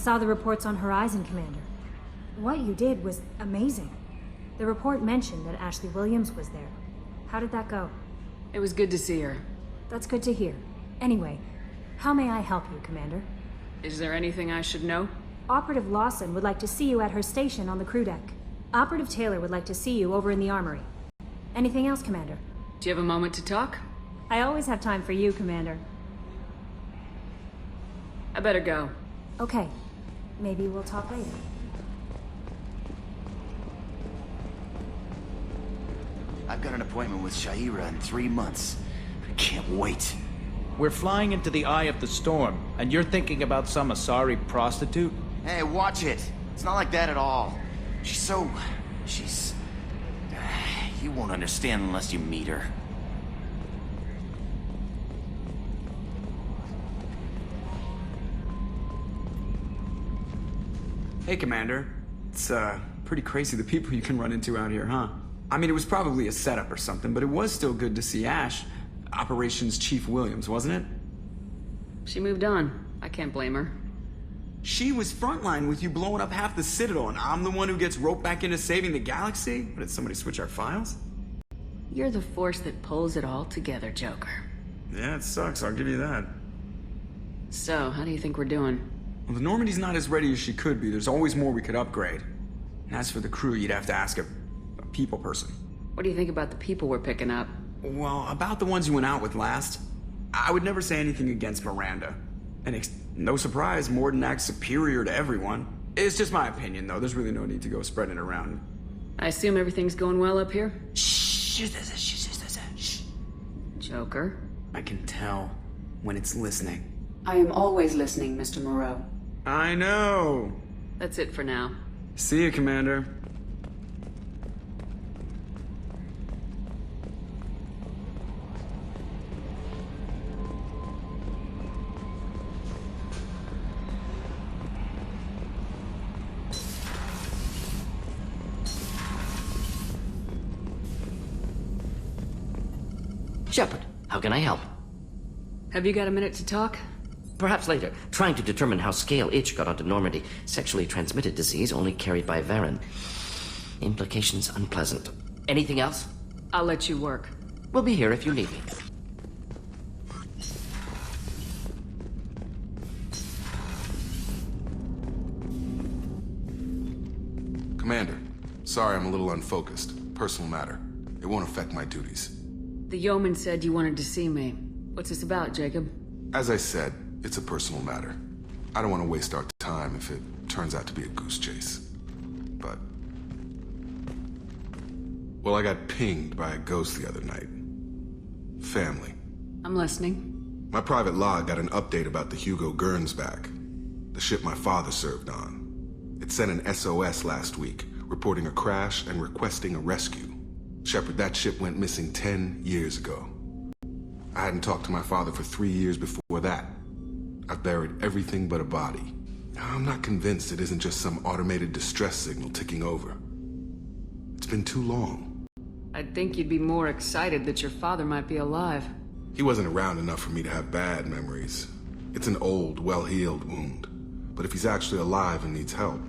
saw the reports on Horizon, Commander. What you did was amazing. The report mentioned that Ashley Williams was there. How did that go? It was good to see her. That's good to hear. Anyway, how may I help you, Commander? Is there anything I should know? Operative Lawson would like to see you at her station on the crew deck. Operative Taylor would like to see you over in the armory. Anything else, Commander? Do you have a moment to talk? I always have time for you, Commander. I better go. Okay. Maybe we'll talk later. I've got an appointment with Shaira in 3 months. I can't wait. We're flying into the eye of the storm, and you're thinking about some Asari prostitute? Hey, watch it. It's not like that at all. She's... You won't understand unless you meet her. Hey, Commander. It's, pretty crazy the people you can run into out here, huh? I mean, it was probably a setup or something, but it was still good to see Ash. Operations Chief Williams, wasn't it? She moved on. I can't blame her. She was frontline with you blowing up half the Citadel, and I'm the one who gets roped back into saving the galaxy? But did somebody switch our files? You're the force that pulls it all together, Joker. Yeah, it sucks, I'll give you that. So, how do you think we're doing? Well, the Normandy's not as ready as she could be. There's always more we could upgrade. And as for the crew, you'd have to ask a people person. What do you think about the people we're picking up? Well, about the ones you went out with last, I would never say anything against Miranda. And no surprise, Morden acts superior to everyone. It's just my opinion, though. There's really no need to go spreading it around. I assume everything's going well up here? Shh. Joker? I can tell when it's listening. I am always listening, Mr. Moreau. I know. That's it for now. See you, Commander. Shepard, how can I help? Have you got a minute to talk? Perhaps later. Trying to determine how Scale Itch got onto Normandy. Sexually transmitted disease only carried by Varen. Implications unpleasant. Anything else? I'll let you work. We'll be here if you need me. Commander, sorry I'm a little unfocused. Personal matter. It won't affect my duties. The yeoman said you wanted to see me. What's this about, Jacob? As I said, it's a personal matter. I don't want to waste our time if it turns out to be a goose chase. But... well, I got pinged by a ghost the other night. Family. I'm listening. My private log got an update about the Hugo Gernsback, the ship my father served on. It sent an SOS last week, reporting a crash and requesting a rescue. Shepard, that ship went missing 10 years ago. I hadn't talked to my father for 3 years before that. I've buried everything but a body. I'm not convinced it isn't just some automated distress signal ticking over. It's been too long. I'd think you'd be more excited that your father might be alive. He wasn't around enough for me to have bad memories. It's an old, well-healed wound. But if he's actually alive and needs help,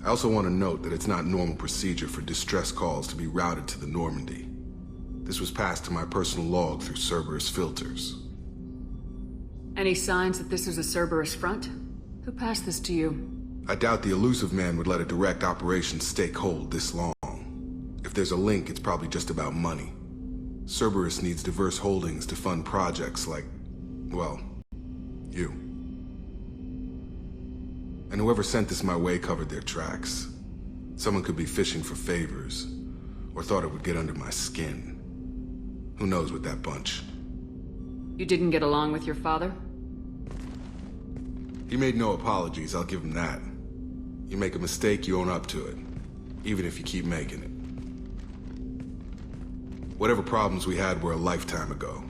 I also want to note that it's not normal procedure for distress calls to be routed to the Normandy. This was passed to my personal log through Cerberus filters. Any signs that this is a Cerberus front? Who passed this to you? I doubt the elusive man would let a direct operations stake hold this long. If there's a link, it's probably just about money. Cerberus needs diverse holdings to fund projects like, well, you. And whoever sent this my way covered their tracks. Someone could be fishing for favors, or thought it would get under my skin. Who knows with that bunch? You didn't get along with your father? He made no apologies, I'll give him that. You make a mistake, you own up to it. Even if you keep making it. Whatever problems we had were a lifetime ago.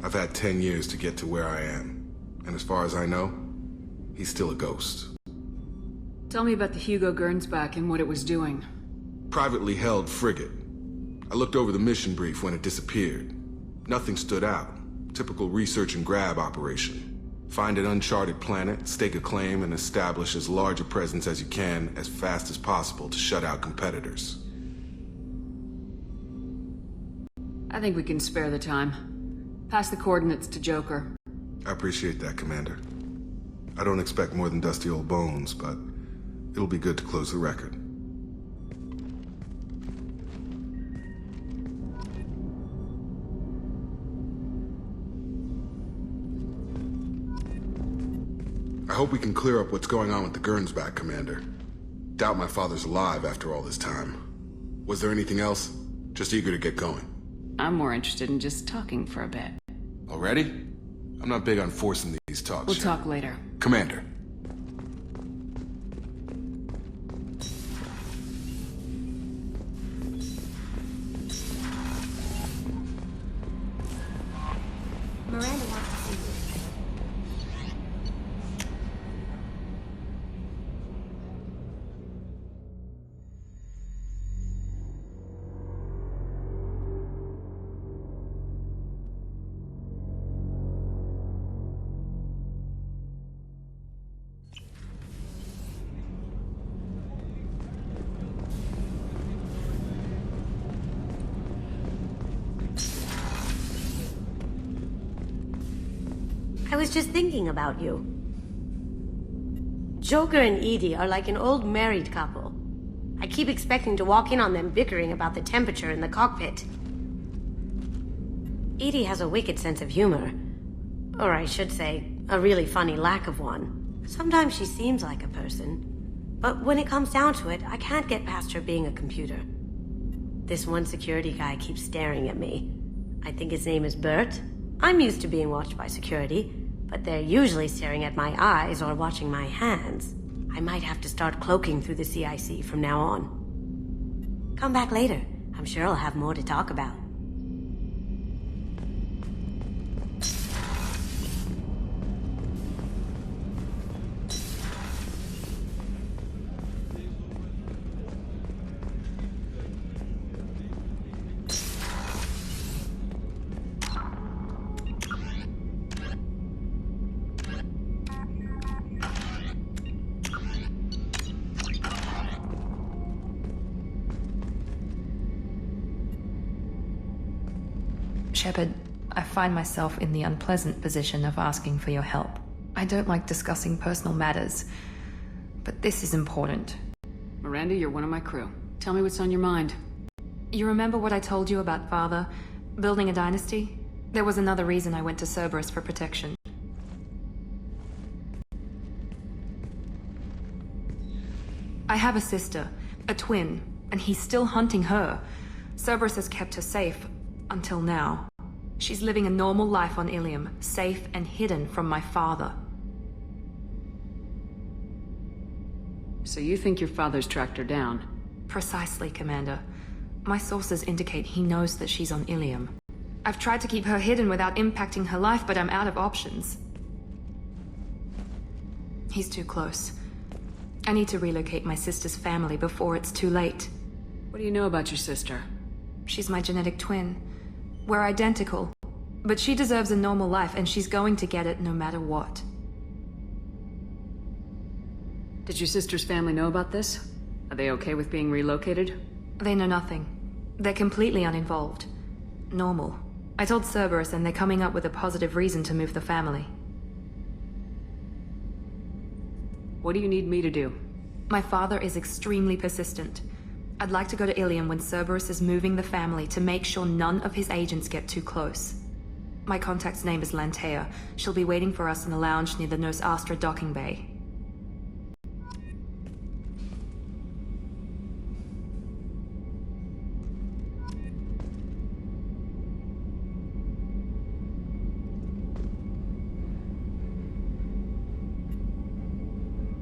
I've had 10 years to get to where I am. And as far as I know, he's still a ghost. Tell me about the Hugo Gernsback and what it was doing. Privately held frigate. I looked over the mission brief when it disappeared. Nothing stood out. Typical research and grab operation. Find an uncharted planet, stake a claim, and establish as large a presence as you can as fast as possible to shut out competitors. I think we can spare the time. Pass the coordinates to Joker. I appreciate that, Commander. I don't expect more than dusty old bones, but it'll be good to close the record. I hope we can clear up what's going on with the Gernsback, Commander. Doubt my father's alive after all this time. Was there anything else? Just eager to get going. I'm more interested in just talking for a bit. Already? I'm not big on forcing these talks. We'll talk later. Commander. Miranda wants to see you. I was just thinking about you. Joker and Edie are like an old married couple. I keep expecting to walk in on them bickering about the temperature in the cockpit. Edie has a wicked sense of humor. Or I should say, a really funny lack of one. Sometimes she seems like a person. But when it comes down to it, I can't get past her being a computer. This one security guy keeps staring at me. I think his name is Bert. I'm used to being watched by security, but they're usually staring at my eyes or watching my hands. I might have to start cloaking through the CIC from now on. Come back later. I'm sure I'll have more to talk about. Shepard, I find myself in the unpleasant position of asking for your help. I don't like discussing personal matters, but this is important. Miranda, you're one of my crew. Tell me what's on your mind. You remember what I told you about Father? Building a dynasty? There was another reason I went to Cerberus for protection. I have a sister, a twin, and he's still hunting her. Cerberus has kept her safe, until now. She's living a normal life on Ilium, safe and hidden from my father. So you think your father's tracked her down? Precisely, Commander. My sources indicate he knows that she's on Ilium. I've tried to keep her hidden without impacting her life, but I'm out of options. He's too close. I need to relocate my sister's family before it's too late. What do you know about your sister? She's my genetic twin. We're identical, but she deserves a normal life, and she's going to get it no matter what. Did your sister's family know about this? Are they okay with being relocated? They know nothing. They're completely uninvolved. Normal. I told Cerberus, and they're coming up with a positive reason to move the family. What do you need me to do? My father is extremely persistent. I'd like to go to Ilium when Cerberus is moving the family to make sure none of his agents get too close. My contact's name is Lantea. She'll be waiting for us in the lounge near the Nos Astra docking bay.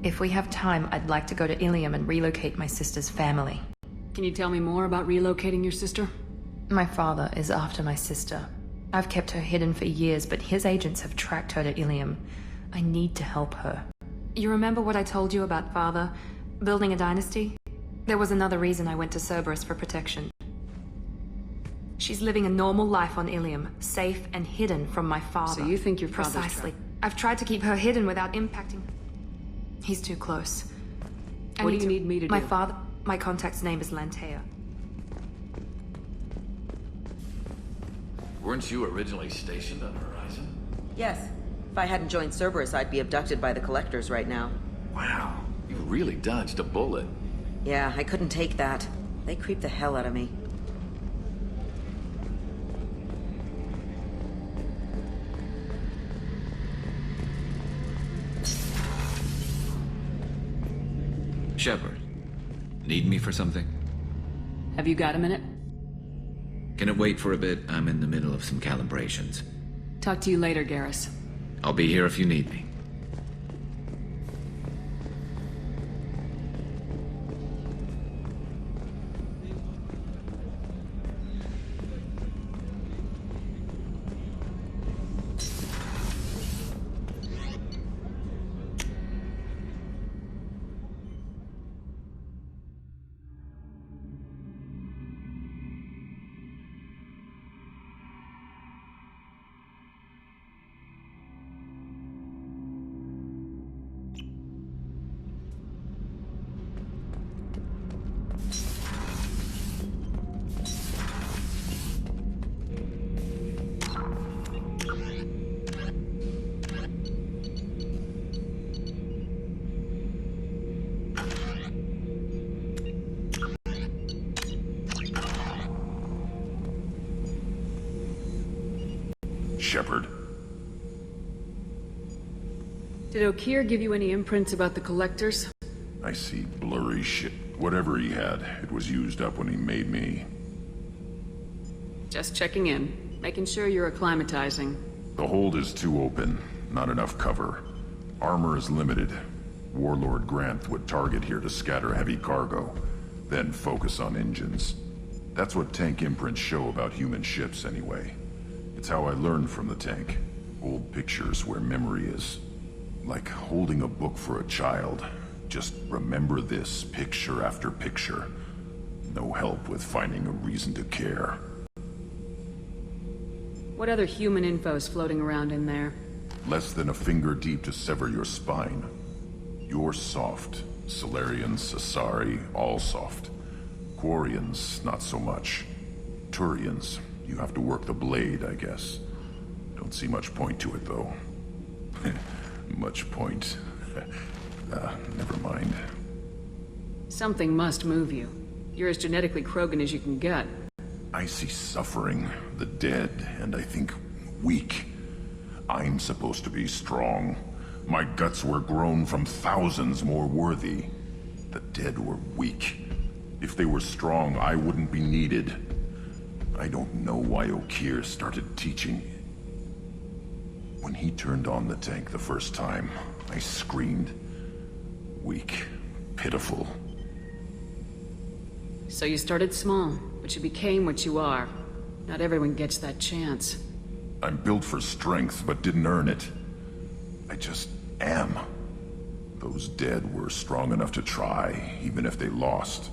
If we have time, I'd like to go to Ilium and relocate my sister's family. Can you tell me more about relocating your sister? My father is after my sister. I've kept her hidden for years, but his agents have tracked her to Ilium. I need to help her. You remember what I told you about Father? Building a dynasty? There was another reason I went to Cerberus for protection. She's living a normal life on Ilium, safe and hidden from my father. So you think your father's Precisely. I've tried to keep her hidden without impacting. He's too close. What do you need me to do? My contact's name is Lantea. Weren't you originally stationed on Horizon? Yes. If I hadn't joined Cerberus, I'd be abducted by the Collectors right now. Wow, you really dodged a bullet. Yeah, I couldn't take that. They creep the hell out of me. Shepard, need me for something? Have you got a minute? Can it wait for a bit? I'm in the middle of some calibrations. Talk to you later, Garrus. I'll be here if you need me. Shepard. Did O'Keir give you any imprints about the Collectors? I see blurry shit. Whatever he had, it was used up when he made me. Just checking in, making sure you're acclimatizing. The hold is too open, not enough cover. Armor is limited. Warlord Grant would target here to scatter heavy cargo, then focus on engines. That's what tank imprints show about human ships anyway. It's how I learned from the tank. Old pictures where memory is. Like holding a book for a child. Just remember this picture after picture. No help with finding a reason to care. What other human info's floating around in there? Less than a finger deep to sever your spine. You're soft. Solarians, Asari, all soft. Quarians, not so much. Turians, you have to work the blade, I guess. Don't see much point to it, though. Much point. Never mind. Something must move you. You're as genetically Krogan as you can get. I see suffering, the dead, and I think weak. I'm supposed to be strong. My guts were grown from thousands more worthy. The dead were weak. If they were strong, I wouldn't be needed. I don't know why O'Keir started teaching. When he turned on the tank the first time, I screamed. Weak, pitiful. So you started small, but you became what you are. Not everyone gets that chance. I'm built for strength, but didn't earn it. I just am. Those dead were strong enough to try, even if they lost.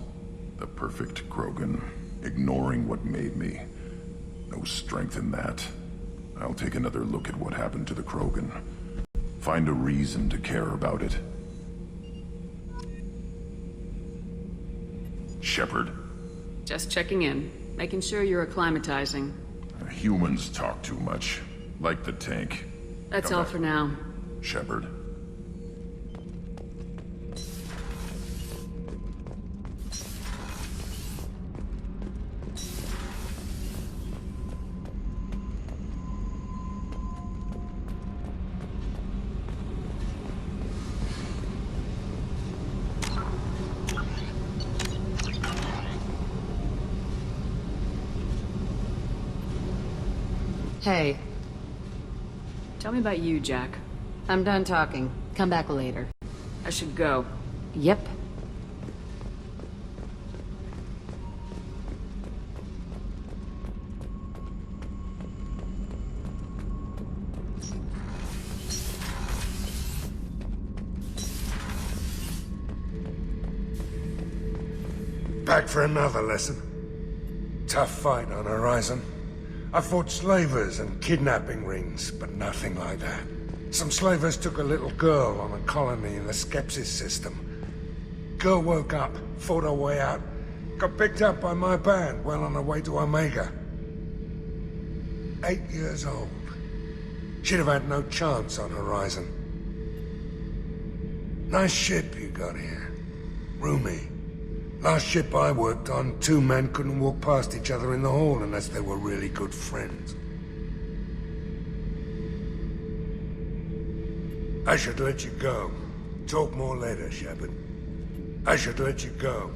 The perfect Krogan, ignoring what made me. No strength in that. I'll take another look at what happened to the Krogan. Find a reason to care about it. Shepard. Just checking in, making sure you're acclimatizing. Humans talk too much. Like the tank. That's all for now. Shepard. Hey. Tell me about you, Jack. I'm done talking. Come back later. I should go. Yep. Back for another lesson. Tough fight on Horizon. I fought slavers and kidnapping rings, but nothing like that. Some slavers took a little girl on a colony in the Skepsis system. Girl woke up, fought her way out, got picked up by my band well on her way to Omega. 8 years old. She'd have had no chance on Horizon. Nice ship you got here. Roomy. Last ship I worked on, 2 men couldn't walk past each other in the hall unless they were really good friends. I should let you go. Talk more later, Shepard. I should let you go.